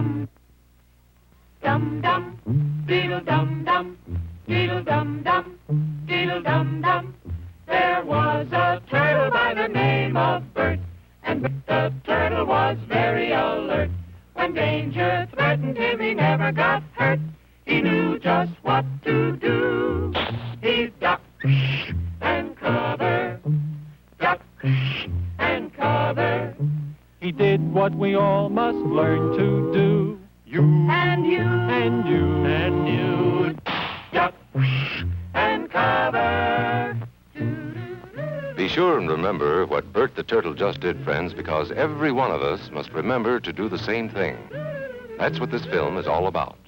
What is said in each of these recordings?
dum. Dum dum, diddle dum dum, diddle dum dum, diddle dum dum. There was a turtle by the name of Bert, and Bert the Turtle was very alert. When danger threatened him, he never got hurt. He knew just what to do. He'd duck and cover, duck and cover. He did what we all must learn to do. You and you And you and you, duck and cover. Be sure and remember what Bert the Turtle just did, friends, because every one of us must remember to do the same thing. That's what this film is all about.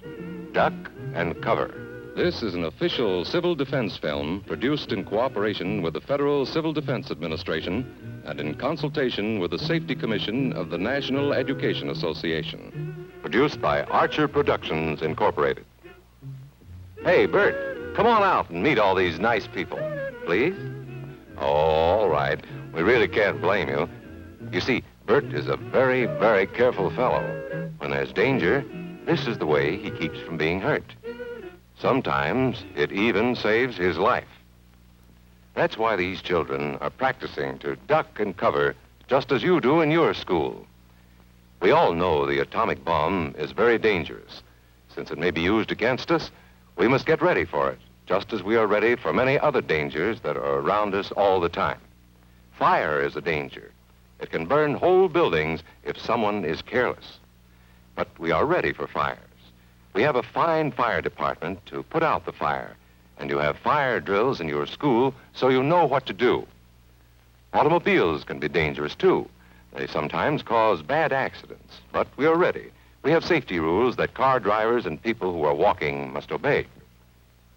Duck and cover. This is an official civil defense film produced in cooperation with the Federal Civil Defense Administration and in consultation with the Safety Commission of the National Education Association. Produced by Archer Productions, Incorporated. Hey, Bert, come on out and meet all these nice people, please. Oh, all right. We really can't blame you. You see, Bert is a very, very careful fellow. When there's danger, this is the way he keeps from being hurt. Sometimes it even saves his life. That's why these children are practicing to duck and cover just as you do in your school. We all know the atomic bomb is very dangerous. Since it may be used against us, we must get ready for it, just as we are ready for many other dangers that are around us all the time. Fire is a danger. It can burn whole buildings if someone is careless. But we are ready for fires. We have a fine fire department to put out the fire, and you have fire drills in your school so you know what to do. Automobiles can be dangerous, too. They sometimes cause bad accidents, but we are ready. We have safety rules that car drivers and people who are walking must obey.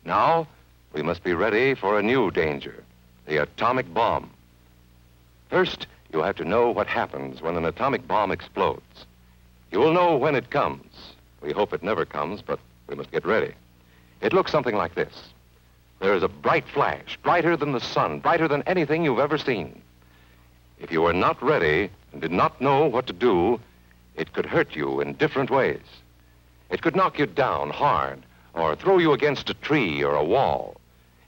Now, we must be ready for a new danger, the atomic bomb. First, you have to know what happens when an atomic bomb explodes. You will know when it comes. We hope it never comes, but we must get ready. It looks something like this. There is a bright flash, brighter than the sun, brighter than anything you've ever seen. If you were not ready and did not know what to do, it could hurt you in different ways. It could knock you down hard or throw you against a tree or a wall.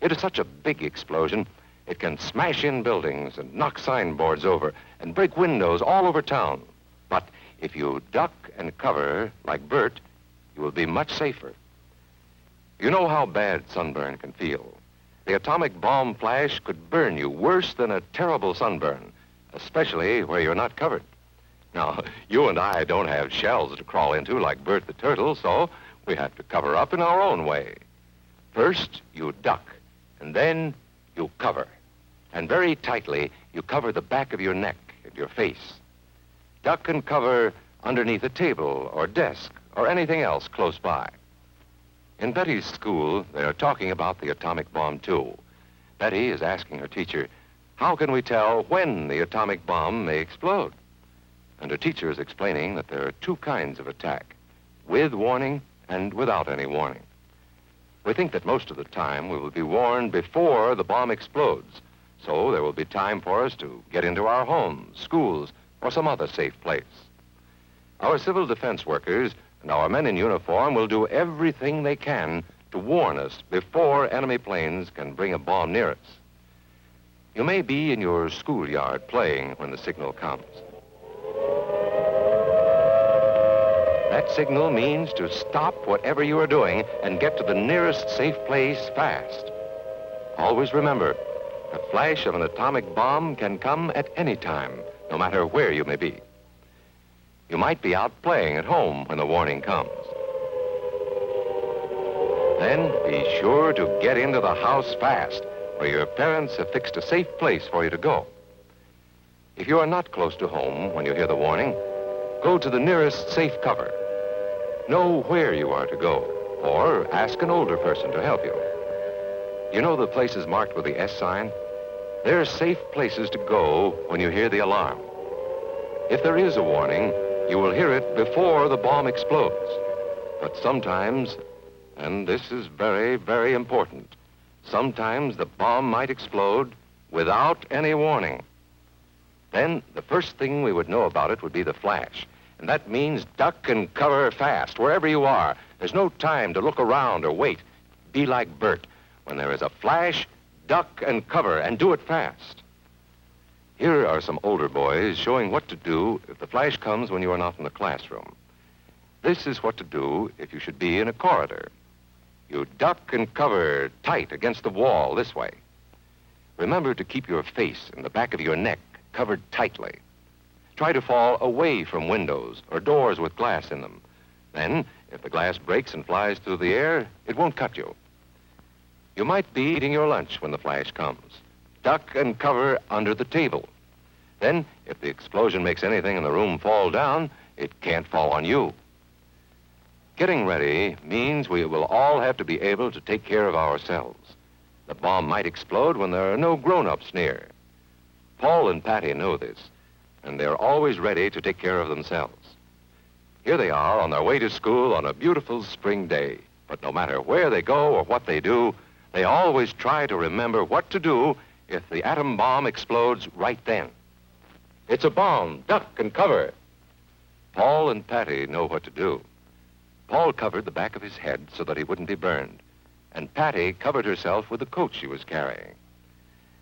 It is such a big explosion, it can smash in buildings and knock signboards over and break windows all over town. But if you duck and cover like Bert, you will be much safer. You know how bad sunburn can feel. The atomic bomb flash could burn you worse than a terrible sunburn, especially where you're not covered. Now, you and I don't have shells to crawl into like Bert the Turtle, so we have to cover up in our own way. First, you duck, and then you cover. And very tightly, you cover the back of your neck and your face. Duck and cover underneath a table or desk or anything else close by. In Betty's school, they are talking about the atomic bomb, too. Betty is asking her teacher, how can we tell when the atomic bomb may explode? And her teacher is explaining that there are two kinds of attack, with warning and without any warning. We think that most of the time we will be warned before the bomb explodes, so there will be time for us to get into our homes, schools, or some other safe place. Our civil defense workers and our men in uniform will do everything they can to warn us before enemy planes can bring a bomb near us. You may be in your schoolyard playing when the signal comes. That signal means to stop whatever you are doing and get to the nearest safe place fast. Always remember, the flash of an atomic bomb can come at any time, no matter where you may be. You might be out playing at home when the warning comes. Then be sure to get into the house fast, where your parents have fixed a safe place for you to go. If you are not close to home when you hear the warning, go to the nearest safe cover. Know where you are to go, or ask an older person to help you. You know the places marked with the S sign? They're safe places to go when you hear the alarm. If there is a warning, you will hear it before the bomb explodes. But sometimes, and this is very, very important, sometimes the bomb might explode without any warning. Then the first thing we would know about it would be the flash. And that means duck and cover fast, wherever you are. There's no time to look around or wait. Be like Bert. When there is a flash, duck and cover, and do it fast. Here are some older boys showing what to do if the flash comes when you are not in the classroom. This is what to do if you should be in a corridor. You duck and cover tight against the wall this way. Remember to keep your face and the back of your neck covered tightly. Try to fall away from windows or doors with glass in them. Then, if the glass breaks and flies through the air, it won't cut you. You might be eating your lunch when the flash comes. Duck and cover under the table. Then, if the explosion makes anything in the room fall down, it can't fall on you. Getting ready means we will all have to be able to take care of ourselves. The bomb might explode when there are no grown-ups near. Paul and Patty know this, and they're always ready to take care of themselves. Here they are on their way to school on a beautiful spring day. But no matter where they go or what they do, they always try to remember what to do if the atom bomb explodes right then. It's a bomb. Duck and cover. Paul and Patty know what to do. Paul covered the back of his head so that he wouldn't be burned, and Patty covered herself with the coat she was carrying.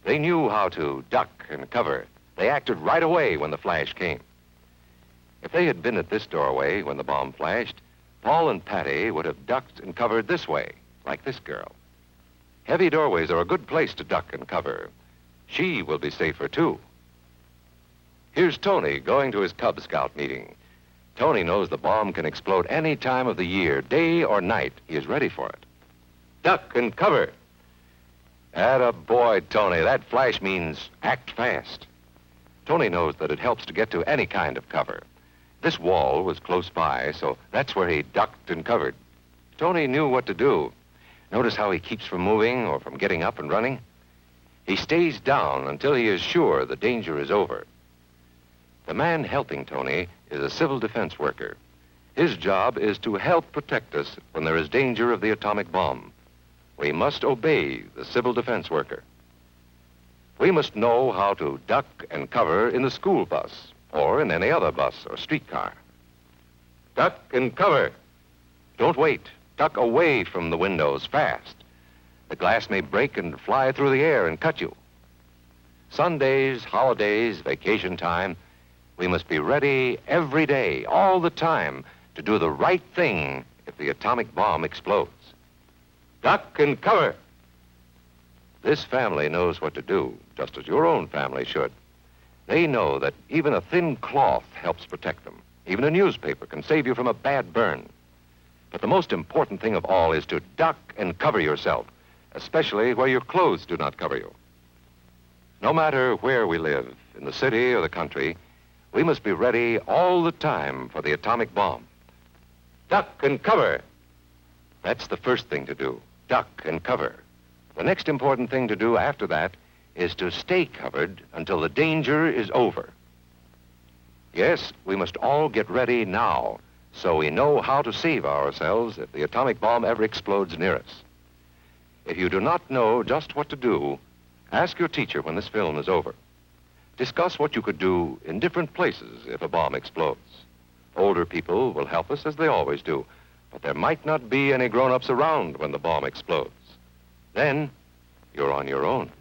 They knew how to duck and cover. They acted right away when the flash came. If they had been at this doorway when the bomb flashed, Paul and Patty would have ducked and covered this way, like this girl. Heavy doorways are a good place to duck and cover. She will be safer, too. Here's Tony going to his Cub Scout meeting. Tony knows the bomb can explode any time of the year, day or night. He is ready for it. Duck and cover. Atta boy, Tony. That flash means act fast. Tony knows that it helps to get to any kind of cover. This wall was close by, so that's where he ducked and covered. Tony knew what to do. Notice how he keeps from moving or from getting up and running? He stays down until he is sure the danger is over. The man helping Tony is a civil defense worker. His job is to help protect us when there is danger of the atomic bomb. We must obey the civil defense worker. We must know how to duck and cover in the school bus or in any other bus or streetcar. Duck and cover. Don't wait. Duck away from the windows fast. The glass may break and fly through the air and cut you. Sundays, holidays, vacation time, we must be ready every day, all the time, to do the right thing if the atomic bomb explodes. Duck and cover. This family knows what to do, just as your own family should. They know that even a thin cloth helps protect them. Even a newspaper can save you from a bad burn. But the most important thing of all is to duck and cover yourself, especially where your clothes do not cover you. No matter where we live, in the city or the country, we must be ready all the time for the atomic bomb. Duck and cover. That's the first thing to do, duck and cover. The next important thing to do after that is to stay covered until the danger is over. Yes, we must all get ready now so we know how to save ourselves if the atomic bomb ever explodes near us. If you do not know just what to do, ask your teacher when this film is over. Discuss what you could do in different places if a bomb explodes. Older people will help us as they always do, but there might not be any grown-ups around when the bomb explodes. Then, you're on your own.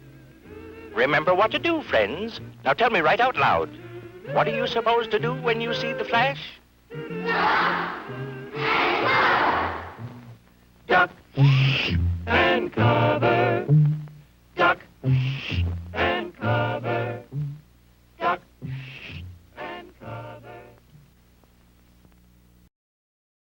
Remember what to do, friends. Now tell me right out loud. What are you supposed to do when you see the flash? Duck and cover. Duck and